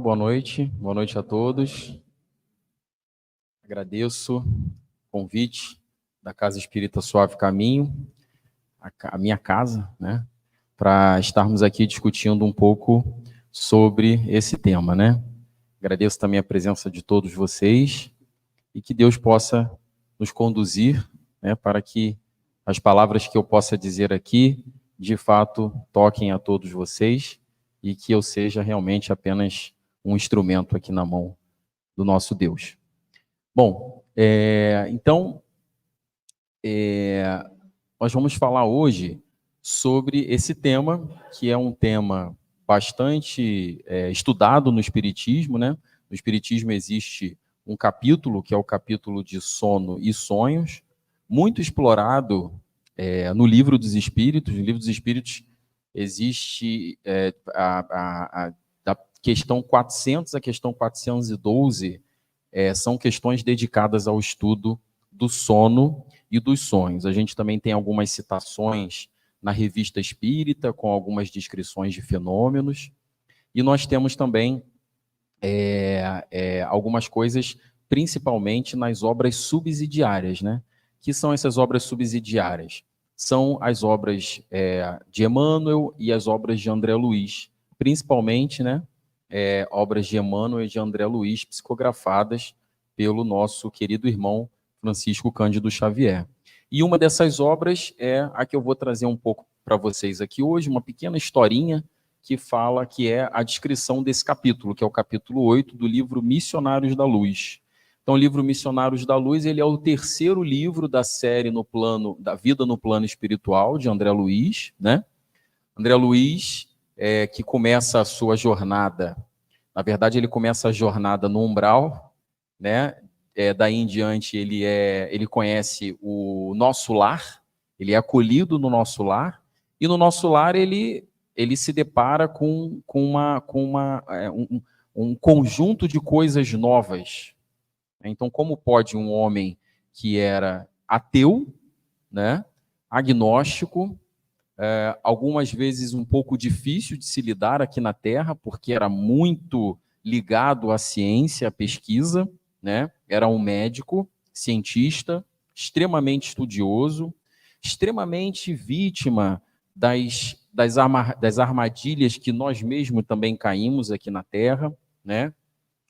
boa noite a todos. Agradeço o convite da Casa Espírita Suave Caminho, a minha casa, né, para estarmos aqui discutindo um pouco sobre esse tema, né. Agradeço também a presença de todos vocês e que Deus possa nos conduzir, né, para que as palavras que eu possa dizer aqui, de fato, toquem a todos vocês e que eu seja realmente apenas um instrumento aqui na mão do nosso Deus. Bom, então, nós vamos falar hoje sobre esse tema, que é um tema bastante estudado no Espiritismo, né? No Espiritismo existe um capítulo, que é o capítulo de sono e sonhos, muito explorado no Livro dos Espíritos. No Livro dos Espíritos existe da questão 400 à questão 412, são questões dedicadas ao estudo do sono e dos sonhos. A gente também tem algumas citações na Revista Espírita, com algumas descrições de fenômenos, e nós temos também algumas coisas, principalmente nas obras subsidiárias, né? Que são essas obras subsidiárias? São as obras de Emmanuel e as obras de André Luiz, principalmente, né? Obras de Emmanuel e de André Luiz, psicografadas pelo nosso querido irmão Francisco Cândido Xavier. E uma dessas obras é a que eu vou trazer um pouco para vocês aqui hoje, uma pequena historinha que fala, que é a descrição desse capítulo, que é o capítulo 8 do livro Missionários da Luz. Então, o livro Missionários da Luz, ele é o terceiro livro da série no plano da vida no plano espiritual, de André Luiz, né? André Luiz, que começa a sua jornada, na verdade, ele começa a jornada no umbral, né? Daí em diante, ele conhece o nosso lar, ele é acolhido no nosso lar, e no nosso lar ele se depara com um conjunto de coisas novas. Então, como pode um homem que era ateu, né, agnóstico, algumas vezes um pouco difícil de se lidar aqui na Terra, porque era muito ligado à ciência, à pesquisa, né? Era um médico, cientista, extremamente estudioso, extremamente vítima das armadilhas que nós mesmos também caímos aqui na Terra, né?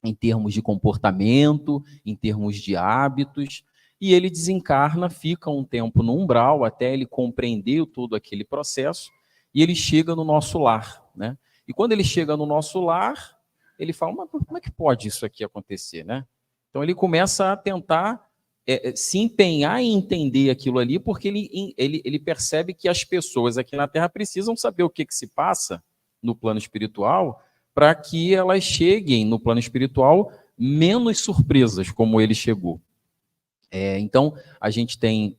Em termos de comportamento, em termos de hábitos, e ele desencarna, fica um tempo no umbral, até ele compreender todo aquele processo, e ele chega no nosso lar, né? E quando ele chega no nosso lar, ele fala, mas como é que pode isso aqui acontecer, né? Então ele começa a tentar se empenhar em entender aquilo ali, porque ele percebe que as pessoas aqui na Terra precisam saber o que se passa no plano espiritual, para que elas cheguem no plano espiritual menos surpresas, como ele chegou. Então, a gente tem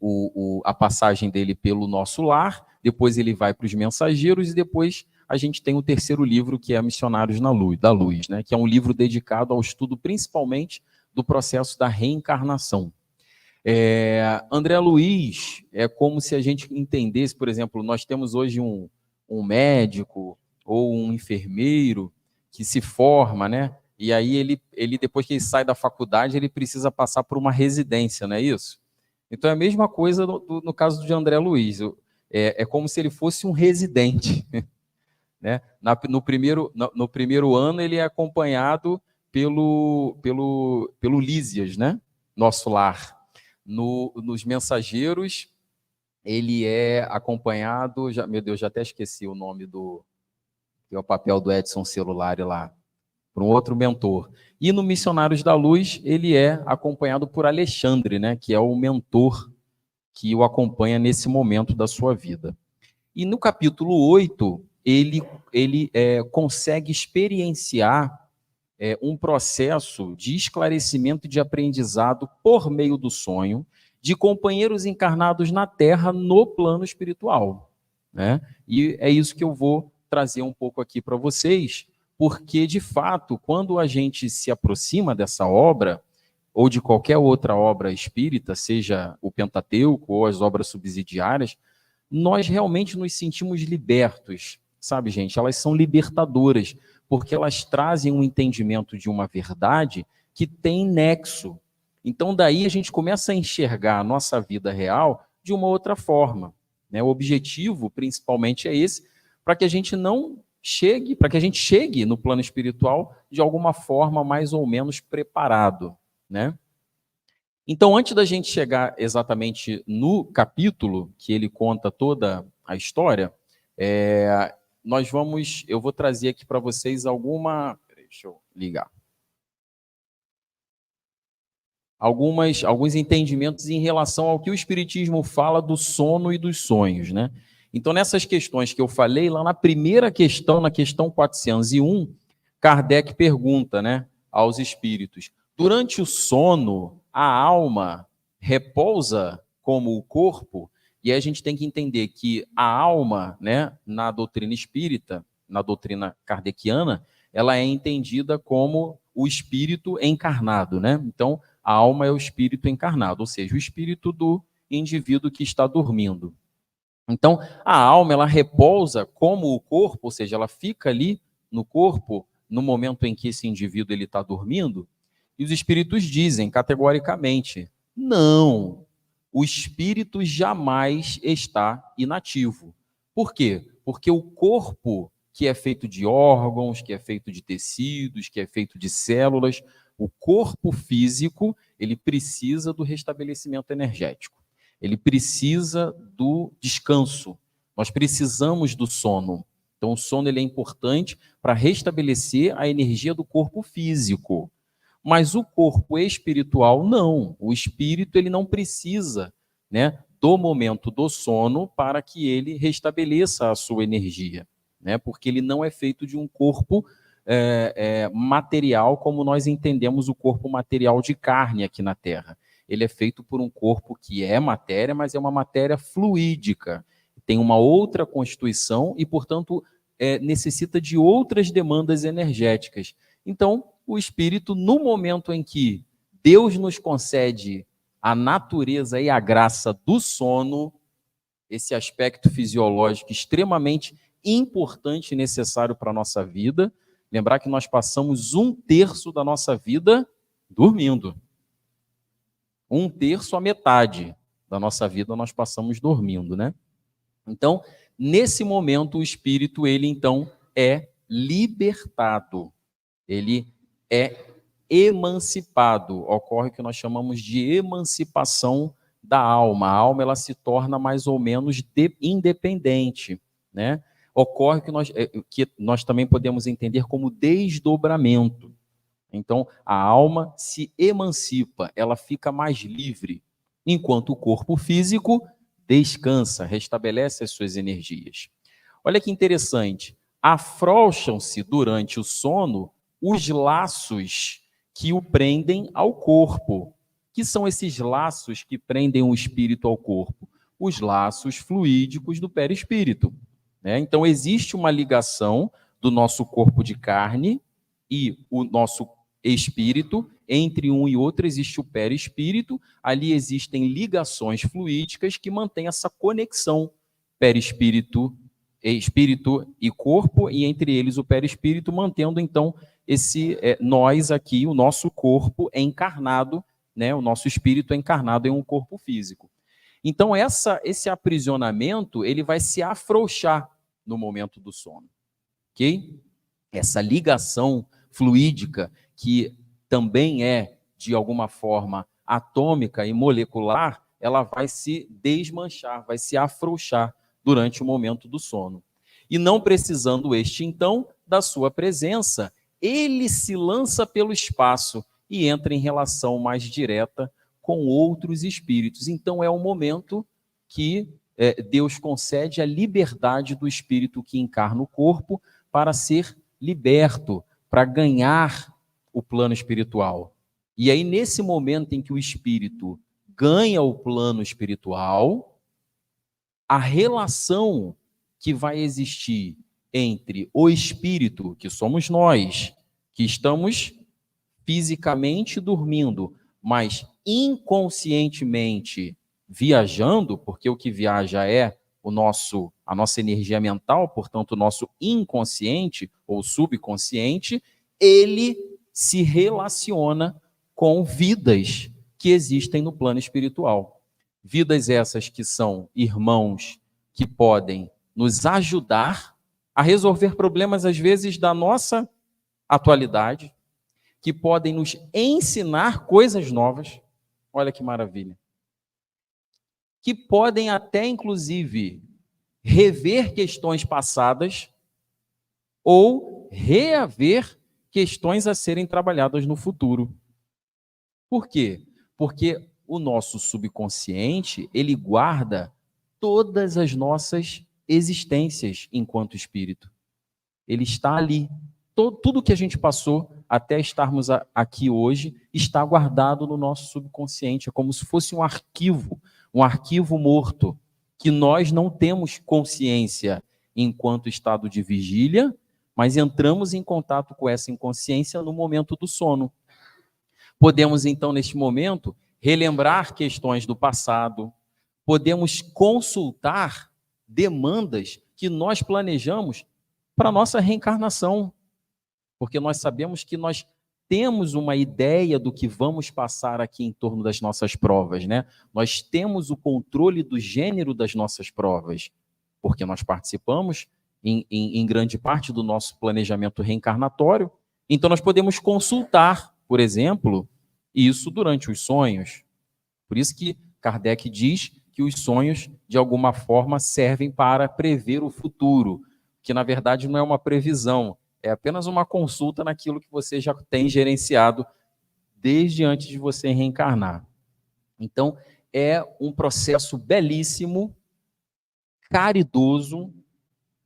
a passagem dele pelo nosso lar, depois ele vai para os mensageiros, e depois a gente tem o terceiro livro, que é Missionários da Luz, né? Que é um livro dedicado ao estudo, principalmente, do processo da reencarnação. André Luiz é como se a gente entendesse, por exemplo, nós temos hoje um médico ou um enfermeiro que se forma, né? E aí ele depois que ele sai da faculdade, ele precisa passar por uma residência, não é isso? Então é a mesma coisa no caso de André Luiz. É como se ele fosse um residente, né? No primeiro ano ele é acompanhado pelo Lísias, né? Nosso lar. Nos mensageiros ele é acompanhado, meu Deus, já até esqueci o nome que é o papel do Edson Celulari lá, por um outro mentor. E no Missionários da Luz, ele é acompanhado por Alexandre, né, que é o mentor que o acompanha nesse momento da sua vida. E no capítulo 8, ele consegue experienciar um processo de esclarecimento e de aprendizado por meio do sonho de companheiros encarnados na Terra no plano espiritual, né? E é isso que eu vou trazer um pouco aqui para vocês, porque, de fato, quando a gente se aproxima dessa obra, ou de qualquer outra obra espírita, seja o Pentateuco ou as obras subsidiárias, nós realmente nos sentimos libertos, sabe, gente? Elas são libertadoras, porque elas trazem um entendimento de uma verdade que tem nexo. Então, daí a gente começa a enxergar a nossa vida real de uma outra forma, né? O objetivo, principalmente, é esse, para que a gente não chegue, para que a gente chegue no plano espiritual de alguma forma mais ou menos preparado, né? Então, antes da gente chegar exatamente no capítulo que ele conta toda a história, eu vou trazer aqui para vocês deixa eu ligar. Alguns entendimentos em relação ao que o Espiritismo fala do sono e dos sonhos, né? Então, nessas questões que eu falei, lá na primeira questão, na questão 401, Kardec pergunta, né, aos espíritos: durante o sono, a alma repousa como o corpo? E aí a gente tem que entender que a alma, né, na doutrina espírita, na doutrina kardeciana, ela é entendida como o espírito encarnado, né? Então, a alma é o espírito encarnado, ou seja, o espírito do indivíduo que está dormindo. Então, a alma, ela repousa como o corpo, ou seja, ela fica ali no corpo no momento em que esse indivíduo ele está dormindo, e os espíritos dizem categoricamente: não, o espírito jamais está inativo. Por quê? Porque o corpo, que é feito de órgãos, que é feito de tecidos, que é feito de células, o corpo físico, ele precisa do restabelecimento energético. Ele precisa do descanso. Nós precisamos do sono. Então, o sono ele é importante para restabelecer a energia do corpo físico. Mas o corpo espiritual, não. O espírito ele não precisa, né, do momento do sono para que ele restabeleça a sua energia, né? Porque ele não é feito de um corpo material como nós entendemos o corpo material de carne aqui na Terra. Ele é feito por um corpo que é matéria, mas é uma matéria fluídica, tem uma outra constituição e, portanto, necessita de outras demandas energéticas. Então, o espírito, no momento em que Deus nos concede a natureza e a graça do sono, esse aspecto fisiológico extremamente importante e necessário para a nossa vida, lembrar que nós passamos 1/3 da nossa vida dormindo. 1/3 a metade da nossa vida nós passamos dormindo, né? Então, nesse momento, o espírito, ele então é libertado. Ele é emancipado. Ocorre o que nós chamamos de emancipação da alma. A alma, ela se torna mais ou menos independente, né? Ocorre que nós também podemos entender como desdobramento. Então, a alma se emancipa, ela fica mais livre, enquanto o corpo físico descansa, restabelece as suas energias. Olha que interessante, afrouxam-se durante o sono os laços que o prendem ao corpo. Que são esses laços que prendem o espírito ao corpo? Os laços fluídicos do perispírito, né? Então, existe uma ligação do nosso corpo de carne e o nosso espírito. Entre um e outro existe o perispírito, ali existem ligações fluídicas que mantêm essa conexão perispírito, espírito e corpo, e entre eles o perispírito, mantendo então nós aqui, o nosso corpo é encarnado, né? O nosso espírito é encarnado em um corpo físico. Então esse aprisionamento ele vai se afrouxar no momento do sono, ok? Essa ligação fluídica, que também é, de alguma forma, atômica e molecular, ela vai se desmanchar, vai se afrouxar durante o momento do sono. E não precisando este, então, da sua presença, ele se lança pelo espaço e entra em relação mais direta com outros espíritos. Então, é o momento que Deus concede a liberdade do espírito que encarna o corpo para ser liberto, para ganhar o plano espiritual. E aí, nesse momento em que o espírito ganha o plano espiritual, a relação que vai existir entre o espírito, que somos nós, que estamos fisicamente dormindo, mas inconscientemente viajando, porque o que viaja é a nossa energia mental, portanto, o nosso inconsciente ou subconsciente, ele se relaciona com vidas que existem no plano espiritual. Vidas essas que são irmãos que podem nos ajudar a resolver problemas, às vezes, da nossa atualidade, que podem nos ensinar coisas novas. Olha que maravilha. Que podem até, inclusive, rever questões passadas ou reaver questões a serem trabalhadas no futuro. Por quê? Porque o nosso subconsciente, ele guarda todas as nossas existências enquanto espírito. Ele está ali. Tudo que a gente passou até estarmos aqui hoje está guardado no nosso subconsciente. É como se fosse um arquivo morto, que nós não temos consciência enquanto estado de vigília, mas entramos em contato com essa inconsciência no momento do sono. Podemos, então, neste momento, relembrar questões do passado, podemos consultar demandas que nós planejamos para a nossa reencarnação, porque nós sabemos que nós temos uma ideia do que vamos passar aqui em torno das nossas provas, né? Nós temos o controle do gênero das nossas provas, porque nós participamos em grande parte do nosso planejamento reencarnatório. Então nós podemos consultar, por exemplo, isso durante os sonhos. Por isso que Kardec diz que os sonhos, de alguma forma, servem para prever o futuro, que na verdade não é uma previsão, é apenas uma consulta naquilo que você já tem gerenciado desde antes de você reencarnar. Então, é um processo belíssimo, caridoso,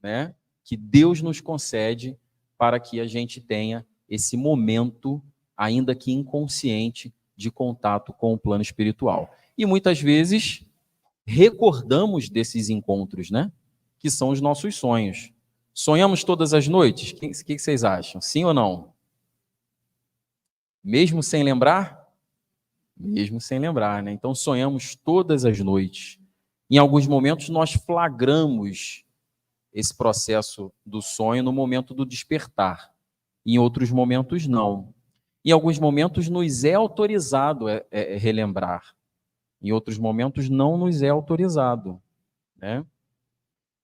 né, que Deus nos concede para que a gente tenha esse momento, ainda que inconsciente, de contato com o plano espiritual. E muitas vezes recordamos desses encontros, né, que são os nossos sonhos. Sonhamos todas as noites? O que vocês acham? Sim ou não? Mesmo sem lembrar? Mesmo sem lembrar, né? Então sonhamos todas as noites. Em alguns momentos nós flagramos esse processo do sonho no momento do despertar. Em outros momentos não. Em alguns momentos nos é autorizado relembrar. Em outros momentos não nos é autorizado, né?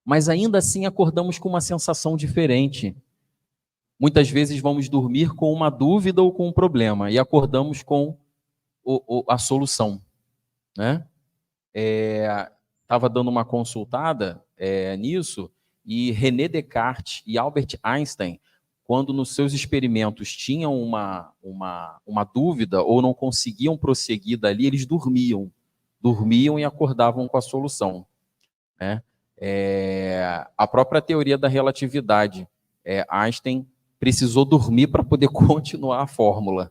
Mas ainda assim acordamos com uma sensação diferente. Muitas vezes vamos dormir com uma dúvida ou com um problema e acordamos com a solução, né? Estava dando uma consultada nisso, e René Descartes e Albert Einstein, quando nos seus experimentos tinham uma dúvida ou não conseguiam prosseguir dali, eles dormiam e acordavam com a solução, né? A própria teoria da relatividade, Einstein precisou dormir para poder continuar a fórmula.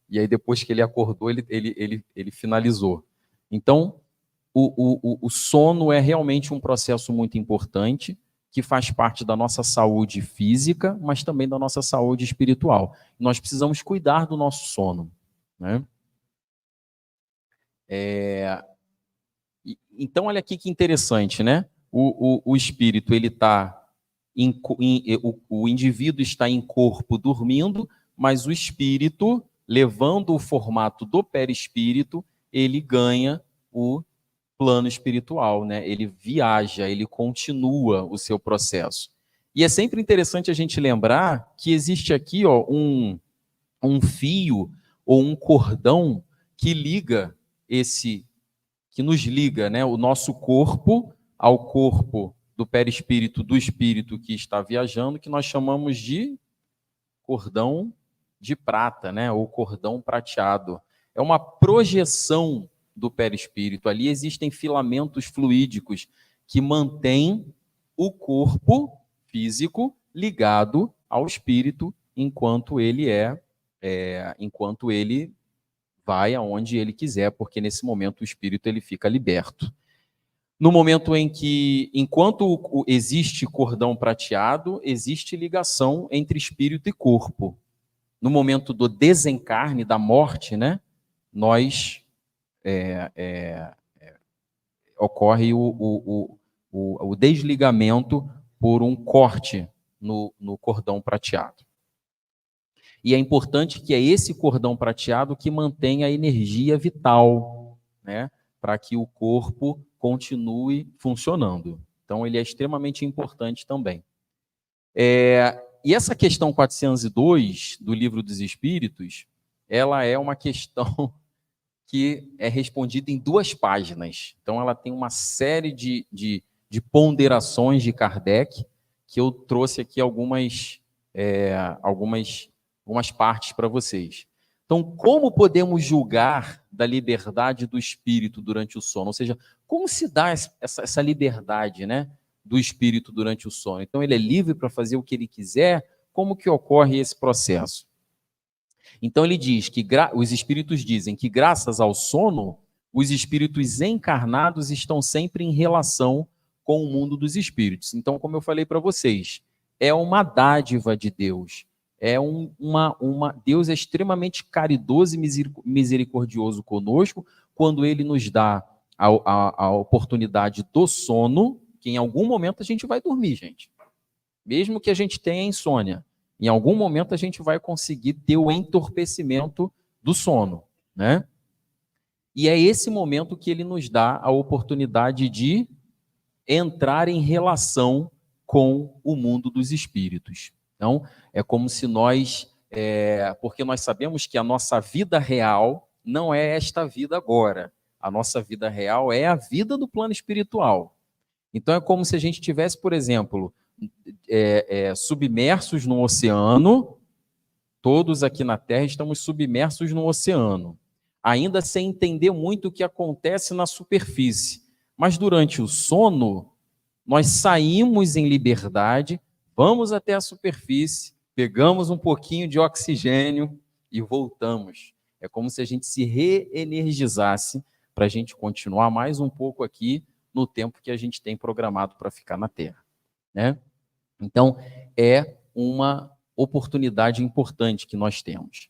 E aí, depois que ele acordou, ele finalizou. Então, o sono é realmente um processo muito importante, que faz parte da nossa saúde física, mas também da nossa saúde espiritual. Nós precisamos cuidar do nosso sono, né? Então, olha aqui que interessante, né? O espírito, ele está o indivíduo está em corpo dormindo, mas o espírito, levando o formato do perispírito, ele ganha o plano espiritual, né? Ele viaja, ele continua o seu processo. E é sempre interessante a gente lembrar que existe aqui, um fio ou um cordão que nos liga, né, o nosso corpo ao corpo do perispírito, do espírito que está viajando, que nós chamamos de cordão de prata, né, ou cordão prateado. É uma projeção do perispírito. Ali existem filamentos fluídicos que mantêm o corpo físico ligado ao espírito enquanto ele enquanto ele vai aonde ele quiser, porque nesse momento o espírito ele fica liberto. No momento em que, enquanto existe cordão prateado, existe ligação entre espírito e corpo. No momento do desencarne, da morte, né, ocorre o desligamento por um corte no cordão prateado. E é importante que é esse cordão prateado que mantenha a energia vital, né, para que o corpo continue funcionando. Então, ele é extremamente importante também. E essa questão 402 do Livro dos Espíritos, ela é uma questão que é respondida em 2 páginas. Então, ela tem uma série de ponderações de Kardec, que eu trouxe aqui algumas partes para vocês. Então, como podemos julgar da liberdade do espírito durante o sono? Ou seja, como se dá essa liberdade, né, do espírito durante o sono? Então, ele é livre para fazer o que ele quiser? Como que ocorre esse processo? Então, ele diz que os espíritos dizem que, graças ao sono, os espíritos encarnados estão sempre em relação com o mundo dos espíritos. Então, como eu falei para vocês, é uma dádiva de Deus. Deus é extremamente caridoso e misericordioso conosco quando ele nos dá a oportunidade do sono, que em algum momento a gente vai dormir, gente. Mesmo que a gente tenha insônia, em algum momento a gente vai conseguir ter o entorpecimento do sono, né? E é esse momento que ele nos dá a oportunidade de entrar em relação com o mundo dos espíritos. Então, é como se porque nós sabemos que a nossa vida real não é esta vida agora. A nossa vida real é a vida do plano espiritual. Então, é como se a gente tivesse, por exemplo, submersos no oceano. Todos aqui na Terra estamos submersos no oceano, ainda sem entender muito o que acontece na superfície. Mas durante o sono, nós saímos em liberdade, vamos até a superfície, pegamos um pouquinho de oxigênio e voltamos. É como se a gente se reenergizasse para a gente continuar mais um pouco aqui no tempo que a gente tem programado para ficar na Terra, né? Então, é uma oportunidade importante que nós temos.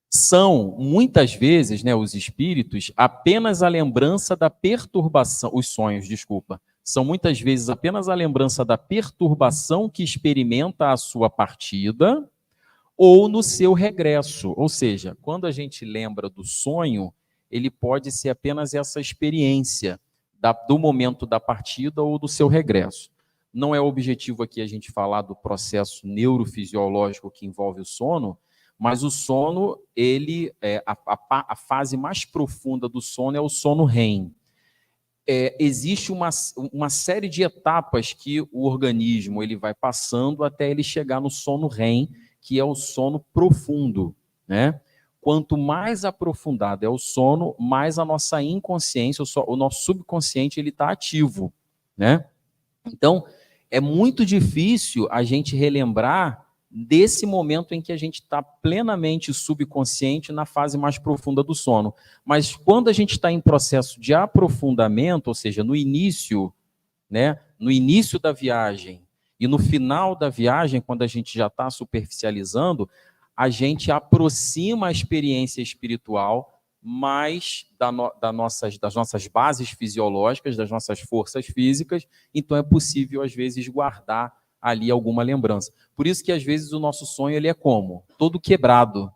São, muitas vezes, né, os espíritos, apenas a lembrança da perturbação, os sonhos, desculpa, são muitas vezes apenas a lembrança da perturbação que experimenta a sua partida ou no seu regresso. Ou seja, quando a gente lembra do sonho, ele pode ser apenas essa experiência do momento da partida ou do seu regresso. Não é o objetivo aqui a gente falar do processo neurofisiológico que envolve o sono, mas o sono, a fase mais profunda do sono é o sono REM. Existe uma série de etapas que o organismo ele vai passando até ele chegar no sono REM, que é o sono profundo, né? Quanto mais aprofundado é o sono, mais a nossa inconsciência, o nosso subconsciente, ele está ativo, né? Então, é muito difícil a gente relembrar desse momento em que a gente está plenamente subconsciente na fase mais profunda do sono. Mas quando a gente está em processo de aprofundamento, ou seja, no início, né, no início da viagem e no final da viagem, quando a gente já está superficializando, a gente aproxima a experiência espiritual mais das nossas bases fisiológicas, das nossas forças físicas, então é possível, às vezes, guardar ali alguma lembrança. Por isso que, às vezes, o nosso sonho ele é como? Todo quebrado.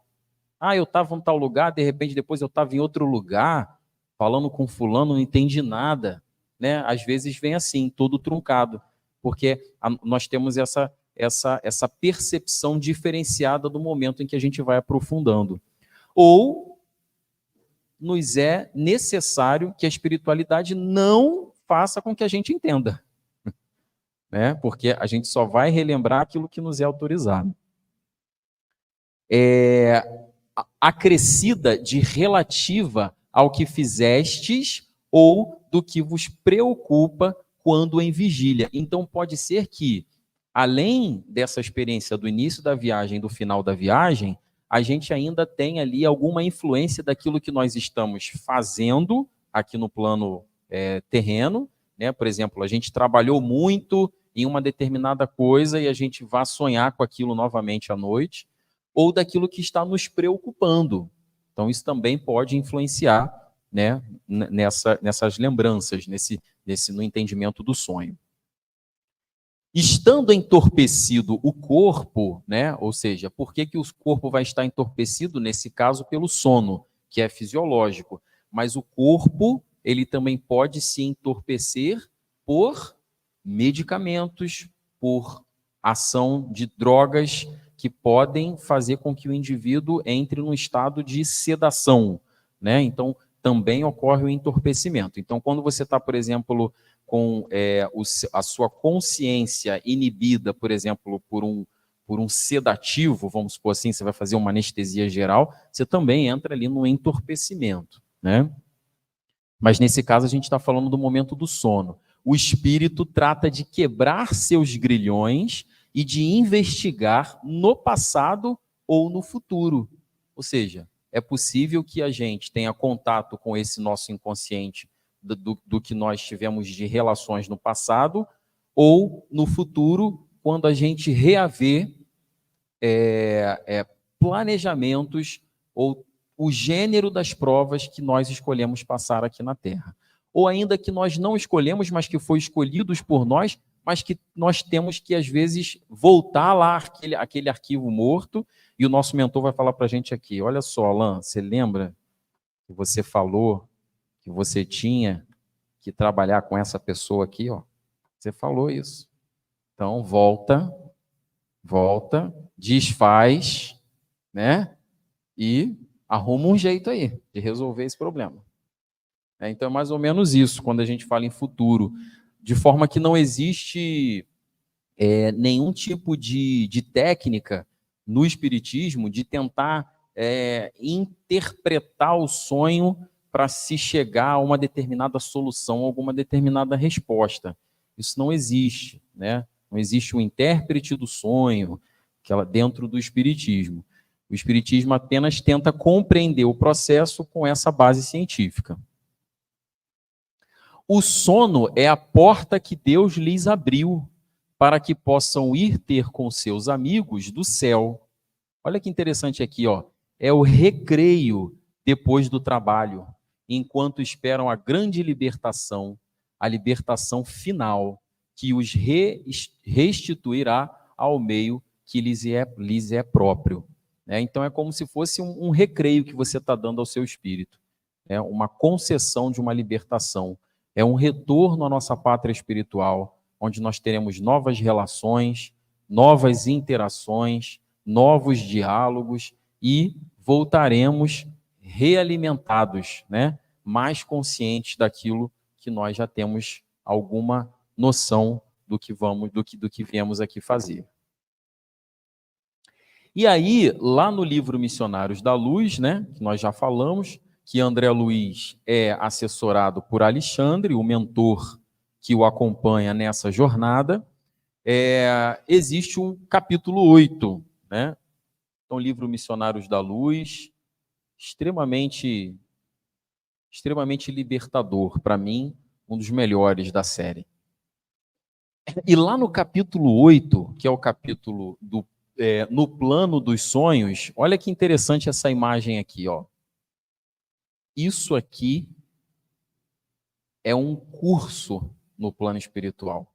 Eu estava em tal lugar, de repente, depois eu estava em outro lugar, falando com fulano, não entendi nada. Né? Às vezes vem assim, todo truncado, porque nós temos essa percepção diferenciada do momento em que a gente vai aprofundando. Ou nos é necessário que a espiritualidade não faça com que a gente entenda, né? Porque a gente só vai relembrar aquilo que nos é autorizado. Acrescida de relativa ao que fizestes ou do que vos preocupa quando em vigília. Então, pode ser que, além dessa experiência do início da viagem, do final da viagem, a gente ainda tem ali alguma influência daquilo que nós estamos fazendo aqui no plano terreno, né? Por exemplo, a gente trabalhou muito em uma determinada coisa e a gente vai sonhar com aquilo novamente à noite, ou daquilo que está nos preocupando. Então, isso também pode influenciar né, nessas lembranças, no entendimento do sonho. Estando entorpecido o corpo, né, ou seja, por que o corpo vai estar entorpecido? Nesse caso, pelo sono, que é fisiológico. Mas o corpo, ele também pode se entorpecer por medicamentos, por ação de drogas que podem fazer com que o indivíduo entre num estado de sedação, né? Então, também ocorre o entorpecimento. Então, quando você está, por exemplo, com a sua consciência inibida, por exemplo, por um sedativo, vamos supor assim, você vai fazer uma anestesia geral, você também entra ali no entorpecimento, né? Mas nesse caso a gente está falando do momento do sono. O espírito trata de quebrar seus grilhões e de investigar no passado ou no futuro. Ou seja, é possível que a gente tenha contato com esse nosso inconsciente do que nós tivemos de relações no passado ou no futuro, quando a gente reaver planejamentos ou o gênero das provas que nós escolhemos passar aqui na Terra. Ou ainda que nós não escolhemos, mas que foi escolhidos por nós, mas que nós temos que, às vezes, voltar lá aquele arquivo morto, e o nosso mentor vai falar para a gente aqui, olha só, Alan, você lembra que você falou que você tinha que trabalhar com essa pessoa aqui, ó? Você falou isso. Então, volta, desfaz, né? E arruma um jeito aí de resolver esse problema. Então, é mais ou menos isso, quando a gente fala em futuro, de forma que não existe nenhum tipo de técnica no espiritismo de tentar interpretar o sonho para se chegar a uma determinada solução, alguma determinada resposta. Isso não existe, né? Não existe um intérprete do sonho dentro do espiritismo. O espiritismo apenas tenta compreender o processo com essa base científica. O sono é a porta que Deus lhes abriu para que possam ir ter com seus amigos do céu. Olha que interessante aqui, ó. É o recreio depois do trabalho, enquanto esperam a grande libertação, a libertação final, que os restituirá ao meio que lhes é próprio. Então é como se fosse um recreio que você está dando ao seu espírito, uma concessão de uma libertação. É um retorno à nossa pátria espiritual, onde nós teremos novas relações, novas interações, novos diálogos e voltaremos realimentados, mais conscientes daquilo que nós já temos alguma noção do que viemos aqui fazer. E aí, lá no livro Missionários da Luz, que nós já falamos, que André Luiz é assessorado por Alexandre, o mentor que o acompanha nessa jornada, existe um capítulo 8, Então, o livro Missionários da Luz, extremamente libertador, para mim, um dos melhores da série. E lá no capítulo 8, que é o capítulo no plano dos sonhos, olha que interessante essa imagem aqui, ó. Isso aqui é um curso no plano espiritual.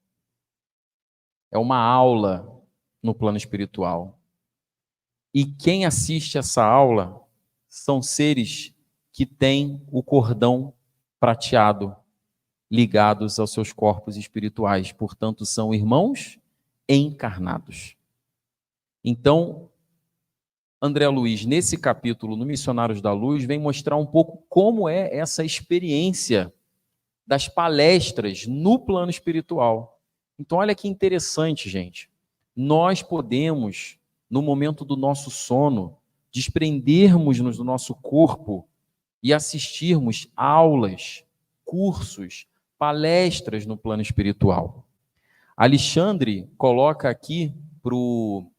É uma aula no plano espiritual. E quem assiste essa aula são seres que têm o cordão prateado ligados aos seus corpos espirituais. Portanto, são irmãos encarnados. Então, André Luiz, nesse capítulo, no Missionários da Luz, vem mostrar um pouco como é essa experiência das palestras no plano espiritual. Então, olha que interessante, gente. Nós podemos, no momento do nosso sono, desprendermos-nos do nosso corpo e assistirmos aulas, cursos, palestras no plano espiritual. Alexandre coloca aqui para o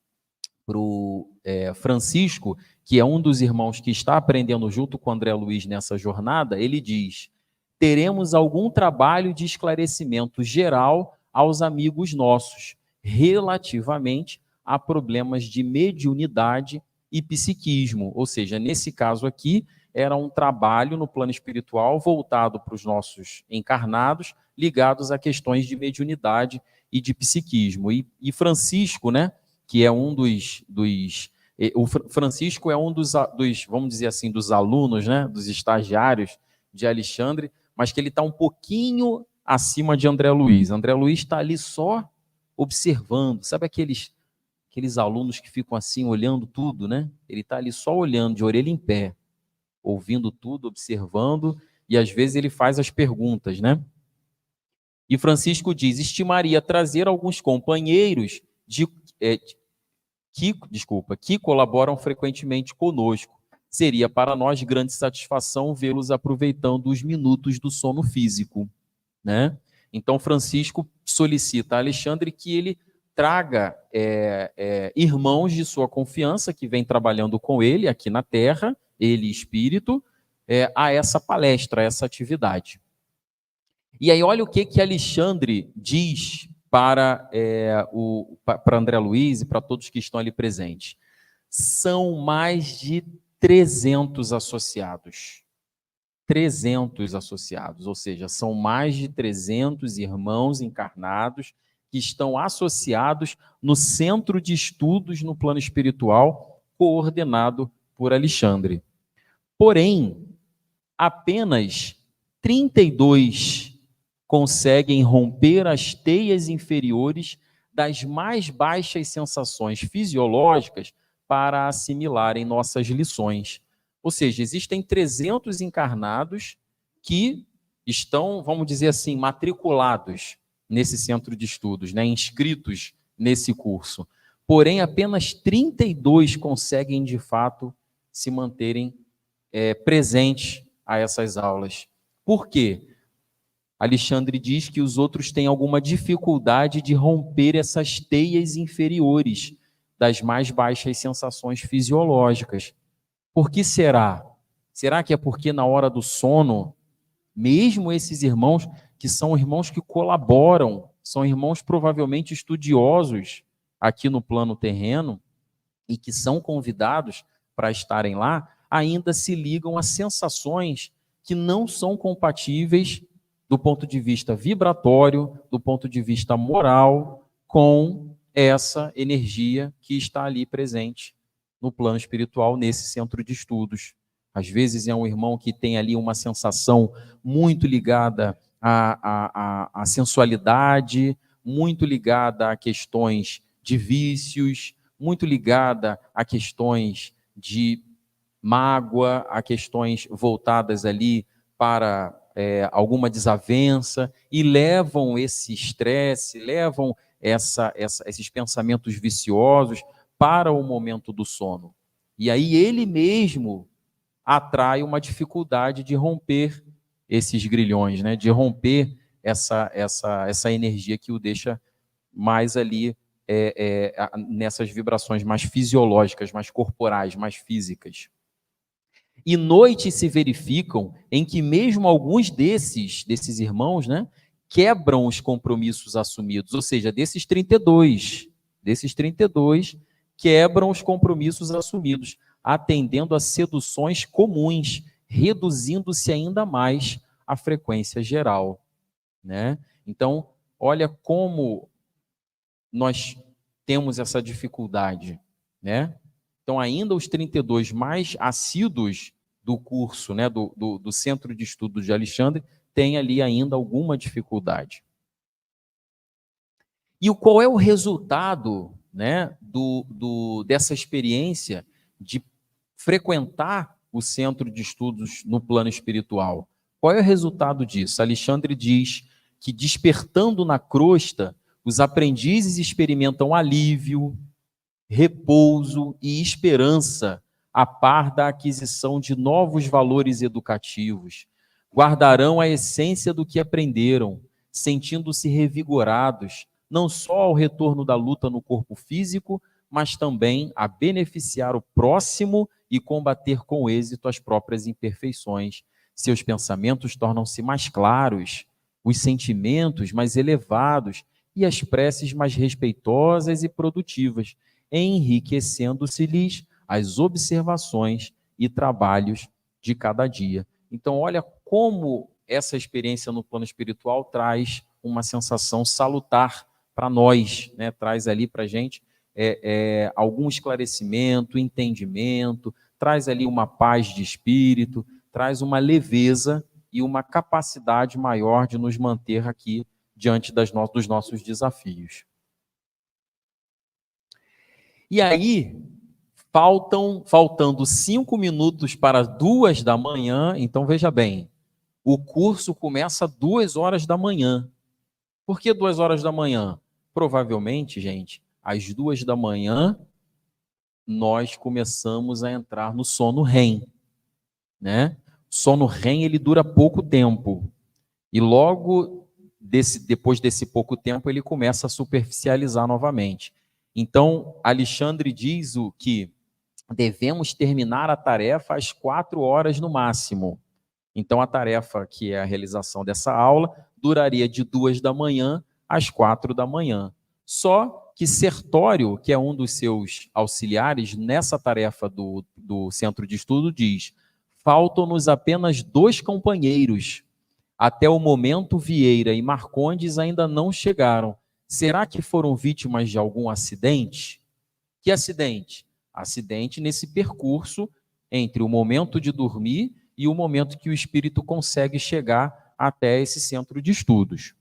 Francisco, que é um dos irmãos que está aprendendo junto com André Luiz nessa jornada, ele diz: teremos algum trabalho de esclarecimento geral aos amigos nossos, relativamente a problemas de mediunidade e psiquismo. Ou seja, nesse caso aqui, era um trabalho no plano espiritual voltado para os nossos encarnados, ligados a questões de mediunidade e de psiquismo. E Francisco, né, que é um o Francisco é um dos, vamos dizer assim, dos alunos, né, dos estagiários de Alexandre, mas que ele está um pouquinho acima de André Luiz. André Luiz está ali só observando, sabe aqueles alunos que ficam assim olhando tudo, né? Ele está ali só olhando, de orelha em pé, ouvindo tudo, observando, e às vezes ele faz as perguntas, né? E Francisco diz: estimaria trazer alguns companheiros que colaboram frequentemente conosco. Seria para nós grande satisfação vê-los aproveitando os minutos do sono físico, né? Então Francisco solicita a Alexandre que ele traga irmãos de sua confiança que vem trabalhando com ele aqui na Terra, ele espírito, a essa palestra, a essa atividade. E aí olha o que Alexandre diz para André Luiz e para todos que estão ali presentes. São mais de 300 associados. 300 associados, ou seja, são mais de 300 irmãos encarnados que estão associados no Centro de Estudos no Plano Espiritual, coordenado por Alexandre. Porém, apenas 32 conseguem romper as teias inferiores das mais baixas sensações fisiológicas para assimilarem nossas lições. Ou seja, existem 300 encarnados que estão, vamos dizer assim, matriculados nesse centro de estudos, né, inscritos nesse curso. Porém, apenas 32 conseguem, de fato, se manterem presentes a essas aulas. Por quê? Alexandre diz que os outros têm alguma dificuldade de romper essas teias inferiores das mais baixas sensações fisiológicas. Por que será? Será que é porque na hora do sono, mesmo esses irmãos, que são irmãos que colaboram, são irmãos provavelmente estudiosos aqui no plano terreno, e que são convidados para estarem lá, ainda se ligam a sensações que não são compatíveis do ponto de vista vibratório, do ponto de vista moral, com essa energia que está ali presente no plano espiritual, nesse centro de estudos. Às vezes é um irmão que tem ali uma sensação muito ligada à sensualidade, muito ligada a questões de vícios, muito ligada a questões de mágoa, a questões voltadas ali para alguma desavença, e levam esse estresse, levam esses pensamentos viciosos para o momento do sono. E aí ele mesmo atrai uma dificuldade de romper esses grilhões, né? De romper essa energia que o deixa mais ali nessas vibrações mais fisiológicas, mais corporais, mais físicas. E noites se verificam em que mesmo alguns desses irmãos, né, quebram os compromissos assumidos, ou seja, desses 32 quebram os compromissos assumidos, atendendo a seduções comuns, reduzindo-se ainda mais a frequência geral, né? Então, olha como nós temos essa dificuldade, né? Então, ainda os 32 mais assíduos do curso, né, do Centro de Estudos de Alexandre, têm ali ainda alguma dificuldade. E qual é o resultado, né, dessa experiência de frequentar o Centro de Estudos no plano espiritual? Qual é o resultado disso? Alexandre diz que, despertando na crosta, os aprendizes experimentam alívio, repouso e esperança, a par da aquisição de novos valores educativos. Guardarão a essência do que aprenderam, sentindo-se revigorados, não só ao retorno da luta no corpo físico, mas também a beneficiar o próximo e combater com êxito as próprias imperfeições. Seus pensamentos tornam-se mais claros, os sentimentos mais elevados e as preces mais respeitosas e produtivas, enriquecendo-se-lhes as observações e trabalhos de cada dia. Então, olha como essa experiência no plano espiritual traz uma sensação salutar para nós, né? Traz ali para a gente algum esclarecimento, entendimento, traz ali uma paz de espírito, traz uma leveza e uma capacidade maior de nos manter aqui diante dos nossos desafios. E aí, faltando 5 minutos para 2 da manhã, então veja bem, o curso começa às 2 horas da manhã. Por que 2 horas da manhã? Provavelmente, gente, às 2 da manhã, nós começamos a entrar no sono REM, né? O sono REM, ele dura pouco tempo. E logo depois desse pouco tempo, ele começa a superficializar novamente. Então, Alexandre diz que devemos terminar a tarefa às 4 horas no máximo. Então, a tarefa, que é a realização dessa aula, duraria de 2 da manhã às 4 da manhã. Só que Sertório, que é um dos seus auxiliares nessa tarefa do centro de estudo, diz: faltam-nos apenas 2 companheiros. Até o momento, Vieira e Marcondes ainda não chegaram. Será que foram vítimas de algum acidente? Que acidente? Acidente nesse percurso entre o momento de dormir e o momento que o espírito consegue chegar até esse centro de estudos.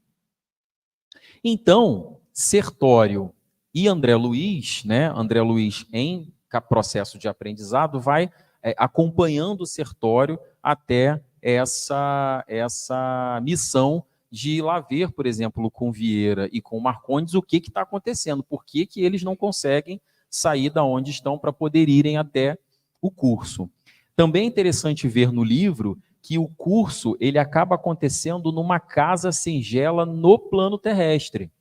Então, Sertório e André Luiz, né? André Luiz, em processo de aprendizado, vai acompanhando o Sertório até essa missão de ir lá ver, por exemplo, com Vieira e com Marcondes, o que está acontecendo, por que eles não conseguem sair da onde estão para poder irem até o curso. Também é interessante ver no livro que o curso ele acaba acontecendo numa casa singela no plano terrestre.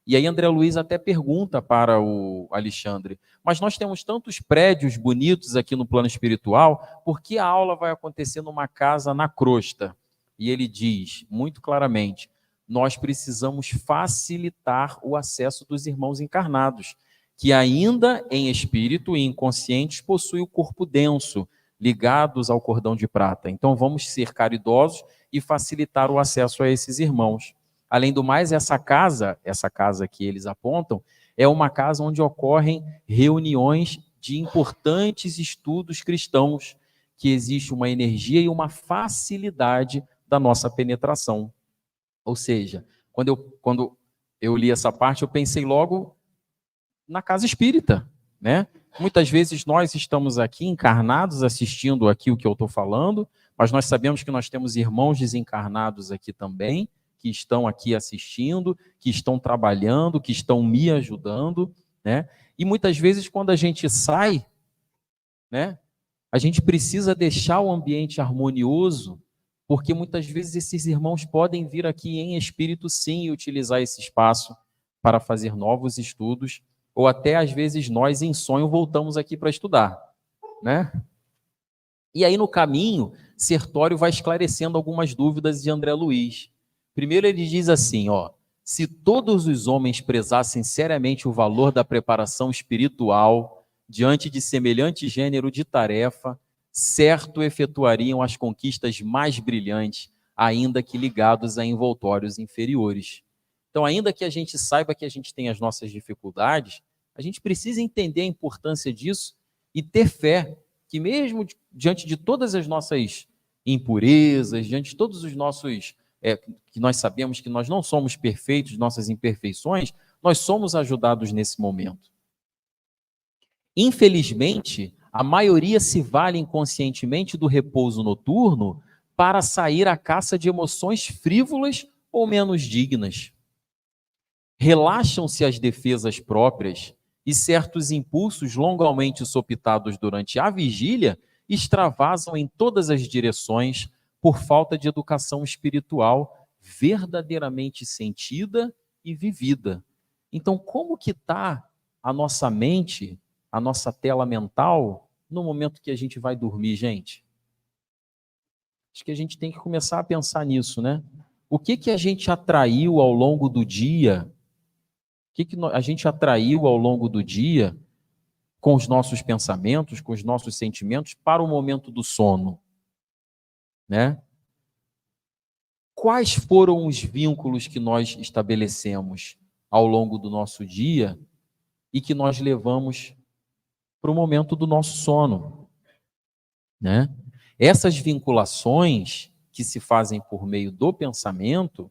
E aí André Luiz até pergunta para o Alexandre, mas nós temos tantos prédios bonitos aqui no plano espiritual, por que a aula vai acontecer numa casa na crosta? E ele diz muito claramente, nós precisamos facilitar o acesso dos irmãos encarnados, que ainda em espírito e inconscientes possuem o corpo denso, ligados ao cordão de prata. Então vamos ser caridosos e facilitar o acesso a esses irmãos. Além do mais, essa casa que eles apontam, é uma casa onde ocorrem reuniões de importantes estudos cristãos, que existe uma energia e uma facilidade da nossa penetração. Ou seja, quando eu li essa parte, eu pensei logo na casa espírita, né? Muitas vezes nós estamos aqui encarnados assistindo aqui o que eu estou falando, mas nós sabemos que nós temos irmãos desencarnados aqui também, que estão aqui assistindo, que estão trabalhando, que estão me ajudando, né? E muitas vezes quando a gente sai, né, a gente precisa deixar o ambiente harmonioso, porque muitas vezes esses irmãos podem vir aqui em espírito sim e utilizar esse espaço para fazer novos estudos, ou até às vezes nós em sonho voltamos aqui para estudar, né? E aí no caminho, Sertório vai esclarecendo algumas dúvidas de André Luiz. Primeiro ele diz assim, ó, se todos os homens prezassem seriamente o valor da preparação espiritual diante de semelhante gênero de tarefa, certo efetuariam as conquistas mais brilhantes, ainda que ligados a envoltórios inferiores. Então, ainda que a gente saiba que a gente tem as nossas dificuldades, a gente precisa entender a importância disso e ter fé que mesmo diante de todas as nossas impurezas, diante de todos os nossos que nós sabemos que nós não somos perfeitos, nossas imperfeições, nós somos ajudados nesse momento. Infelizmente, a maioria se vale inconscientemente do repouso noturno para sair à caça de emoções frívolas ou menos dignas. Relaxam-se as defesas próprias e certos impulsos longamente sopitados durante a vigília extravasam em todas as direções por falta de educação espiritual verdadeiramente sentida e vivida. Então, como que está a nossa mente, a nossa tela mental, no momento que a gente vai dormir, gente? Acho que a gente tem que começar a pensar nisso, né? O que a gente atraiu ao longo do dia? O que a gente atraiu ao longo do dia com os nossos pensamentos, com os nossos sentimentos para o momento do sono? né? Quais foram os vínculos que nós estabelecemos ao longo do nosso dia e que nós levamos para o momento do nosso sono, né? Essas vinculações que se fazem por meio do pensamento,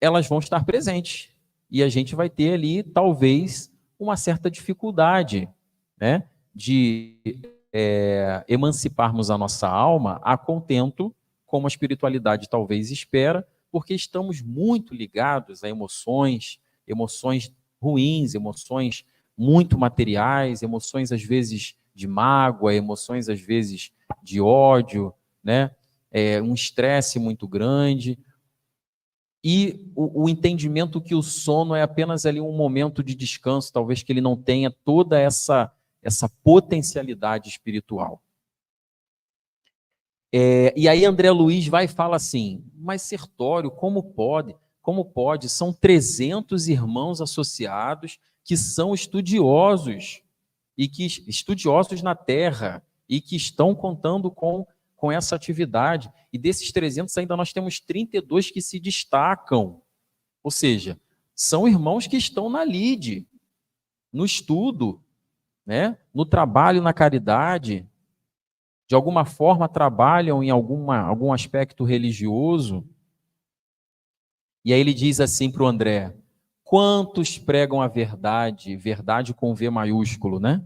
elas vão estar presentes. E a gente vai ter ali, talvez, uma certa dificuldade, né, de emanciparmos a nossa alma a contento, como a espiritualidade talvez espera, porque estamos muito ligados a emoções, emoções ruins, emoções muito materiais, emoções às vezes de mágoa, emoções às vezes de ódio, né? Um estresse muito grande. E o entendimento que o sono é apenas ali um momento de descanso, talvez que ele não tenha toda essa potencialidade espiritual. E aí André Luiz vai e fala assim, mas Sertório, como pode? Como pode? São 300 irmãos associados que são estudiosos, estudiosos na Terra, e que estão contando com essa atividade. E desses 300 ainda nós temos 32 que se destacam. Ou seja, são irmãos que estão na lide, no estudo, né? No trabalho, na caridade, de alguma forma trabalham em algum aspecto religioso. E aí ele diz assim para o André, quantos pregam a verdade, verdade com V maiúsculo, né?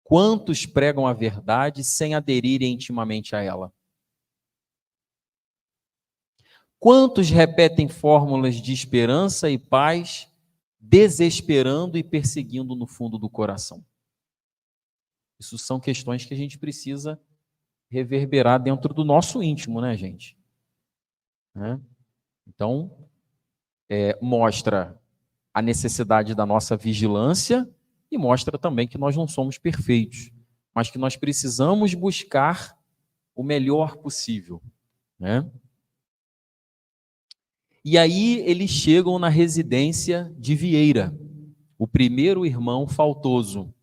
Quantos pregam a verdade sem aderirem intimamente a ela? Quantos repetem fórmulas de esperança e paz, desesperando e perseguindo no fundo do coração? Isso são questões que a gente precisa reverberar dentro do nosso íntimo, né, gente? Então, mostra a necessidade da nossa vigilância e mostra também que nós não somos perfeitos, mas que nós precisamos buscar o melhor possível, né? E aí eles chegam na residência de Vieira, o primeiro irmão faltoso,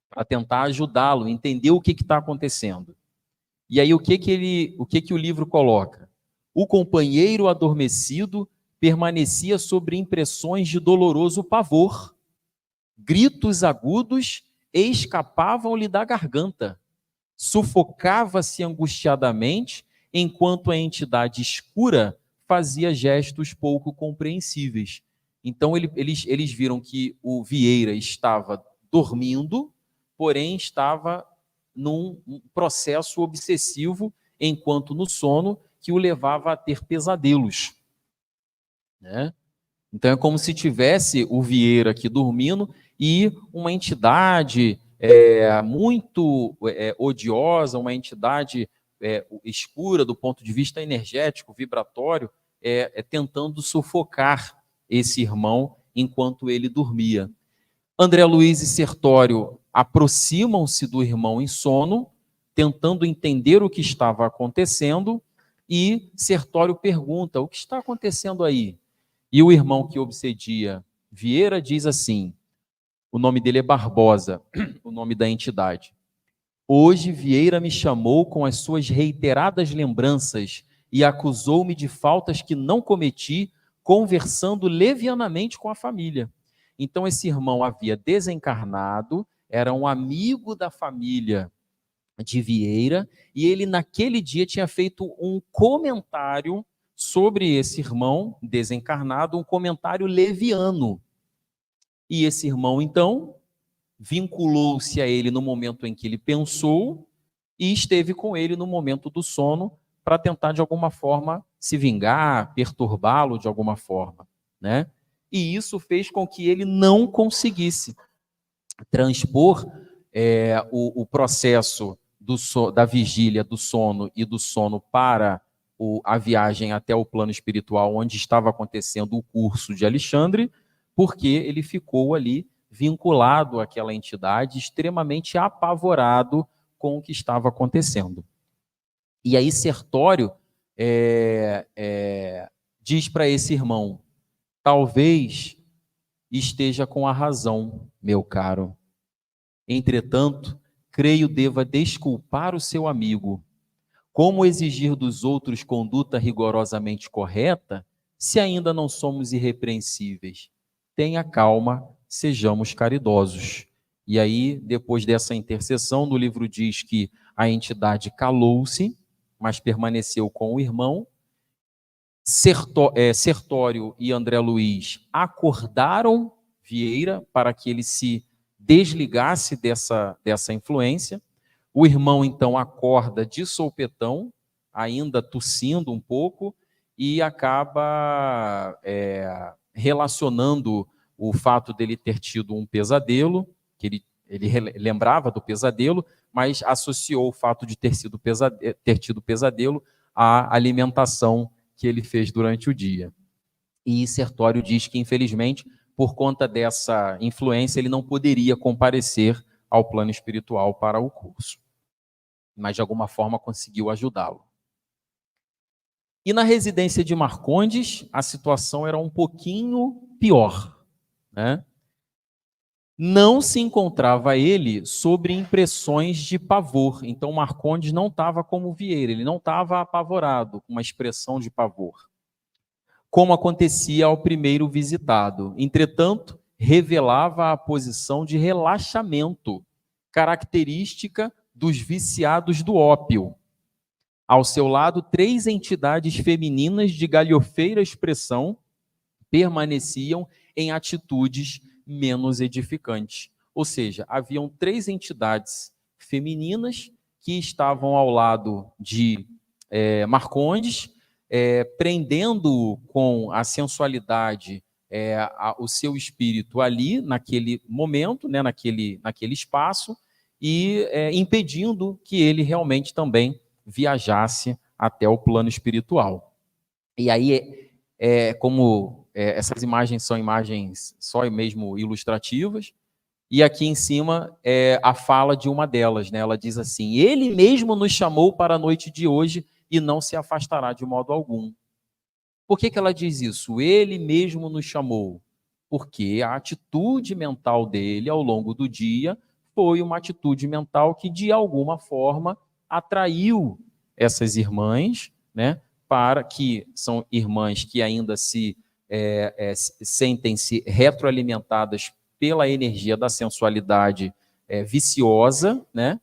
para tentar ajudá-lo, entender o que está acontecendo. E aí o que o livro coloca? O companheiro adormecido permanecia sobre impressões de doloroso pavor. Gritos agudos escapavam-lhe da garganta. Sufocava-se angustiadamente, enquanto a entidade escura fazia gestos pouco compreensíveis. Então eles viram que o Vieira estava dormindo, porém estava num processo obsessivo, enquanto no sono, que o levava a ter pesadelos, né? Então é como se tivesse o Vieira aqui dormindo e uma entidade muito odiosa, uma entidade escura do ponto de vista energético, vibratório, tentando sufocar esse irmão enquanto ele dormia. André Luiz e Sertório aproximam-se do irmão em sono, tentando entender o que estava acontecendo, e Sertório pergunta: o que está acontecendo aí? E o irmão que obsedia Vieira diz assim, o nome dele é Barbosa, o nome da entidade. Hoje Vieira me chamou com as suas reiteradas lembranças e acusou-me de faltas que não cometi, conversando levianamente com a família. Então esse irmão havia desencarnado, era um amigo da família de Vieira, e ele naquele dia tinha feito um comentário sobre esse irmão desencarnado, um comentário leviano. E esse irmão, então, vinculou-se a ele no momento em que ele pensou e esteve com ele no momento do sono para tentar, de alguma forma, se vingar, perturbá-lo de alguma forma, né? E isso fez com que ele não conseguisse transpor o processo da vigília, do sono e do sono para a viagem até o plano espiritual, onde estava acontecendo o curso de Alexandre, porque ele ficou ali vinculado àquela entidade, extremamente apavorado com o que estava acontecendo. E aí Sertório diz para esse irmão, talvez esteja com a razão, meu caro. Entretanto, creio deva desculpar o seu amigo. Como exigir dos outros conduta rigorosamente correta, se ainda não somos irrepreensíveis? Tenha calma, sejamos caridosos. E aí, depois dessa intercessão, no livro diz que a entidade calou-se, mas permaneceu com o irmão. Sertório e André Luiz acordaram Vieira para que ele se desligasse dessa influência. O irmão, então, acorda de sopetão, ainda tossindo um pouco, e acaba relacionando o fato dele ter tido um pesadelo, que ele lembrava do pesadelo, mas associou o fato de ter tido pesadelo à alimentação que ele fez durante o dia. E Sertório diz que, infelizmente, por conta dessa influência, ele não poderia comparecer ao plano espiritual para o curso, mas de alguma forma conseguiu ajudá-lo. E na residência de Marcondes, a situação era um pouquinho pior, né? Não se encontrava ele sobre impressões de pavor. Então Marcondes não estava como Vieira, ele não estava apavorado, com uma expressão de pavor, como acontecia ao primeiro visitado. Entretanto, revelava a posição de relaxamento, característica dos viciados do ópio. Ao seu lado, 3 entidades femininas de galhofeira expressão permaneciam em atitudes menos edificantes. Ou seja, haviam 3 entidades femininas que estavam ao lado de Marcondes, prendendo com a sensualidade o seu espírito ali, naquele momento, né, naquele espaço, e impedindo que ele realmente também viajasse até o plano espiritual. E aí, como essas imagens são imagens só mesmo ilustrativas, e aqui em cima é a fala de uma delas, né? Ela diz assim: ele mesmo nos chamou para a noite de hoje e não se afastará de modo algum. Por que ela diz isso? Ele mesmo nos chamou. Porque a atitude mental dele ao longo do dia foi uma atitude mental que, de alguma forma, atraiu essas irmãs, né? Para que são irmãs que ainda sentem-se retroalimentadas pela energia da sensualidade viciosa, né?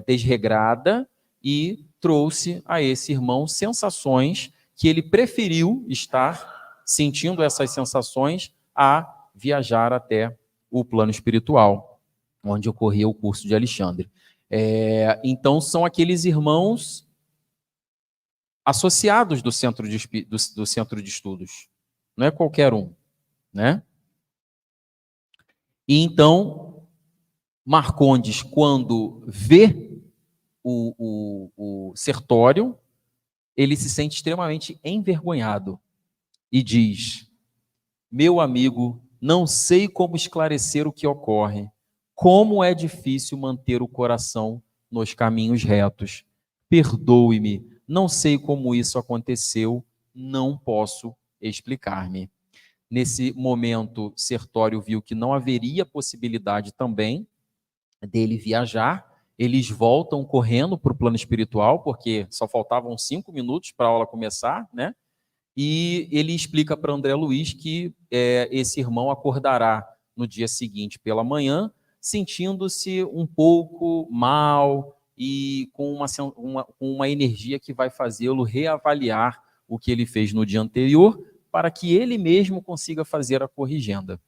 Desregrada, e trouxe a esse irmão sensações que ele preferiu estar sentindo essas sensações a viajar até o plano espiritual, onde ocorria o curso de Alexandre. Então, são aqueles irmãos associados do centro de estudos. Não é qualquer um, né? E então, Marcondes, quando vê o Sertório, ele se sente extremamente envergonhado e diz: meu amigo, não sei como esclarecer o que ocorre. Como é difícil manter o coração nos caminhos retos. Perdoe-me, não sei como isso aconteceu, não posso explicar-me. Nesse momento, Sertório viu que não haveria possibilidade também dele viajar. Eles voltam correndo para o plano espiritual, porque só faltavam 5 minutos para a aula começar, né? E ele explica para André Luiz que esse irmão acordará no dia seguinte pela manhã, sentindo-se um pouco mal e com uma energia que vai fazê-lo reavaliar o que ele fez no dia anterior, para que ele mesmo consiga fazer a corrigenda.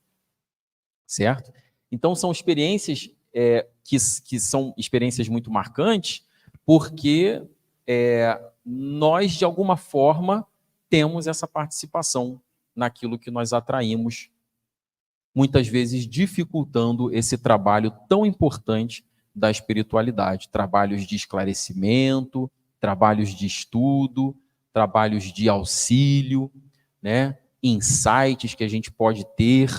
Certo? Então, são experiências que são experiências muito marcantes, porque nós, de alguma forma, temos essa participação naquilo que nós atraímos, muitas vezes dificultando esse trabalho tão importante da espiritualidade. Trabalhos de esclarecimento, trabalhos de estudo, trabalhos de auxílio, né? Insights que a gente pode ter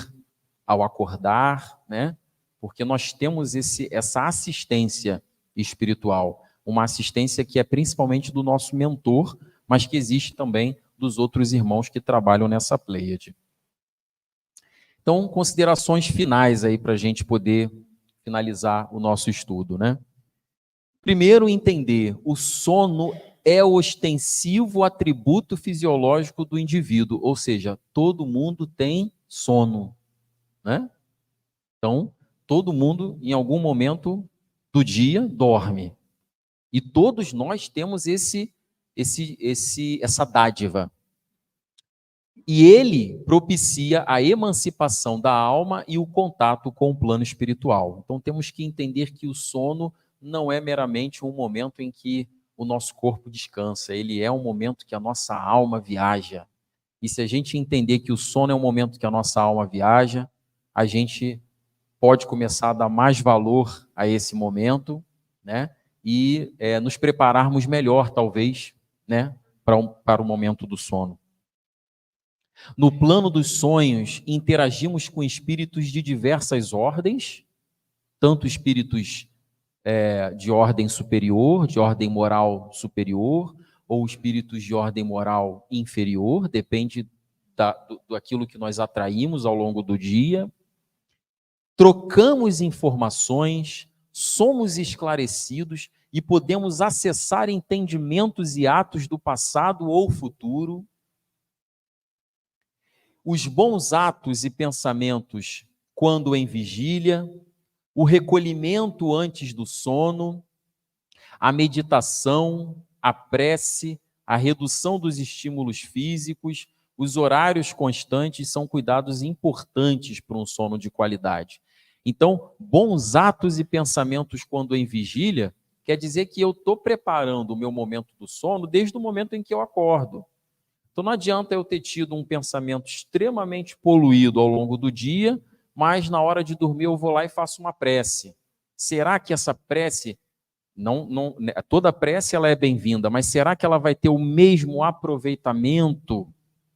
ao acordar, né? Porque nós temos essa assistência espiritual, uma assistência que é principalmente do nosso mentor, mas que existe também dos outros irmãos que trabalham nessa pleiade. Então, considerações finais aí para a gente poder finalizar o nosso estudo, né? Primeiro, entender, o sono é o ostensivo atributo fisiológico do indivíduo, ou seja, todo mundo tem sono, né? Então, todo mundo, em algum momento do dia, dorme. E todos nós temos essa dádiva. E ele propicia a emancipação da alma e o contato com o plano espiritual. Então, temos que entender que o sono não é meramente um momento em que o nosso corpo descansa, ele é um momento que a nossa alma viaja. E se a gente entender que o sono é um momento que a nossa alma viaja, a gente pode começar a dar mais valor a esse momento, né? E nos prepararmos melhor, talvez, né? Para o momento do sono. No plano dos sonhos, interagimos com espíritos de diversas ordens, tanto espíritos de ordem superior, de ordem moral superior, ou espíritos de ordem moral inferior, depende daquilo que nós atraímos ao longo do dia. Trocamos informações, somos esclarecidos e podemos acessar entendimentos e atos do passado ou futuro. Os bons atos e pensamentos quando em vigília, o recolhimento antes do sono, a meditação, a prece, a redução dos estímulos físicos, os horários constantes são cuidados importantes para um sono de qualidade. Então, bons atos e pensamentos quando em vigília quer dizer que eu estou preparando o meu momento do sono desde o momento em que eu acordo. Então não adianta eu ter tido um pensamento extremamente poluído ao longo do dia, mas na hora de dormir eu vou lá e faço uma prece. Será que essa prece, toda prece ela é bem-vinda, mas será que ela vai ter o mesmo aproveitamento,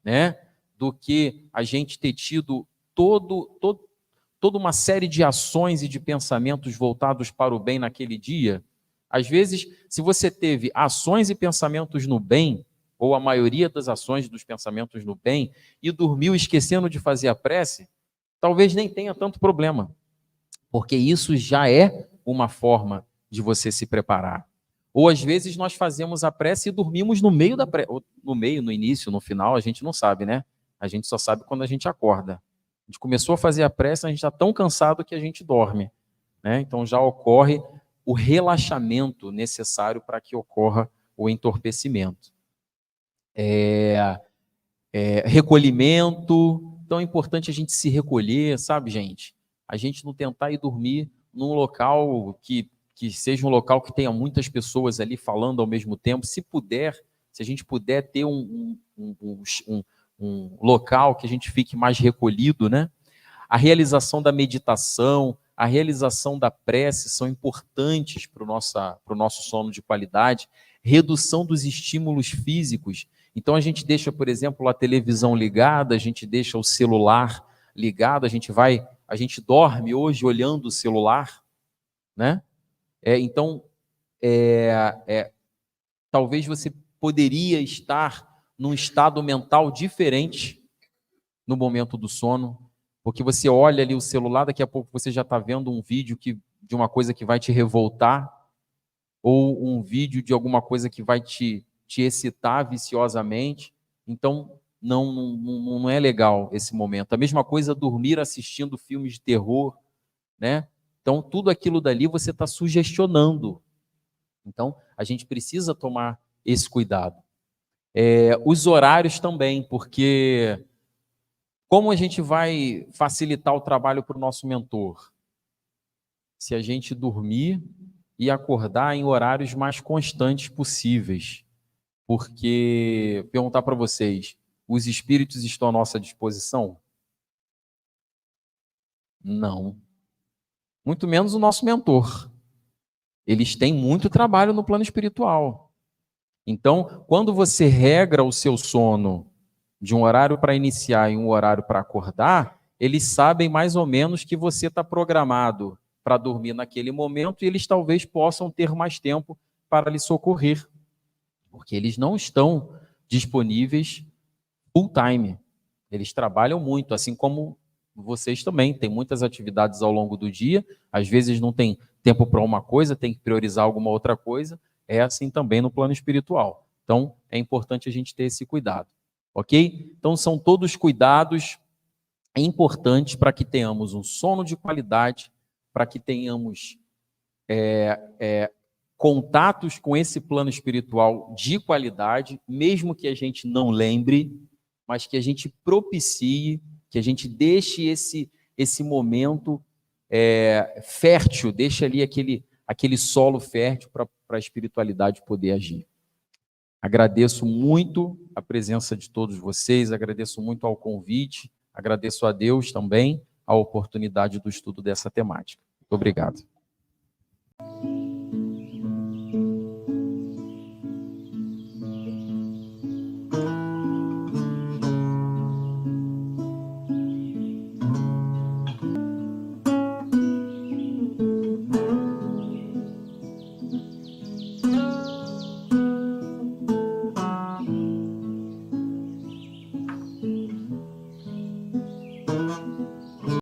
né, do que a gente ter tido toda uma série de ações e de pensamentos voltados para o bem naquele dia? Às vezes, se você teve ações e pensamentos no bem, ou a maioria das ações dos pensamentos no bem, e dormiu esquecendo de fazer a prece, talvez nem tenha tanto problema, porque isso já é uma forma de você se preparar. Ou às vezes nós fazemos a prece e dormimos no meio da prece, no início, no final, a gente não sabe, né? A gente só sabe quando a gente acorda. A gente começou a fazer a prece, a gente está tão cansado que a gente dorme, né? Então já ocorre o relaxamento necessário para que ocorra o entorpecimento. Recolhimento. Então é importante a gente se recolher, sabe, gente? A gente não tentar ir dormir num local que seja um local que tenha muitas pessoas ali falando ao mesmo tempo. Se a gente puder ter um local que a gente fique mais recolhido, né? A realização da meditação, a realização da prece são importantes para o nosso sono de qualidade. Redução dos estímulos físicos. Então a gente deixa, por exemplo, a televisão ligada, a gente deixa o celular ligado, a gente dorme hoje olhando o celular, né? Então, talvez você poderia estar num estado mental diferente no momento do sono, porque você olha ali o celular, daqui a pouco você já está vendo um vídeo de uma coisa que vai te revoltar, ou um vídeo de alguma coisa que vai te excitar viciosamente. Então, não é legal esse momento. A mesma coisa dormir assistindo filmes de terror, né? Então, tudo aquilo dali você está sugestionando. Então, a gente precisa tomar esse cuidado. Os horários também, porque como a gente vai facilitar o trabalho para o nosso mentor? Se a gente dormir e acordar em horários mais constantes possíveis. Porque, perguntar para vocês, os espíritos estão à nossa disposição? Não. Muito menos o nosso mentor. Eles têm muito trabalho no plano espiritual. Então, quando você regra o seu sono de um horário para iniciar e um horário para acordar, eles sabem mais ou menos que você está programado para dormir naquele momento e eles talvez possam ter mais tempo para lhe socorrer, porque eles não estão disponíveis full time. Eles trabalham muito, assim como vocês também têm muitas atividades ao longo do dia, às vezes não tem tempo para uma coisa, tem que priorizar alguma outra coisa, é assim também no plano espiritual. Então, é importante a gente ter esse cuidado, ok? Então, são todos cuidados importantes para que tenhamos um sono de qualidade, para que tenhamos contatos com esse plano espiritual de qualidade, mesmo que a gente não lembre, mas que a gente propicie, que a gente deixe esse momento fértil, deixe ali aquele solo fértil para a espiritualidade poder agir. Agradeço muito a presença de todos vocês, agradeço muito ao convite, agradeço a Deus também a oportunidade do estudo dessa temática. Muito obrigado.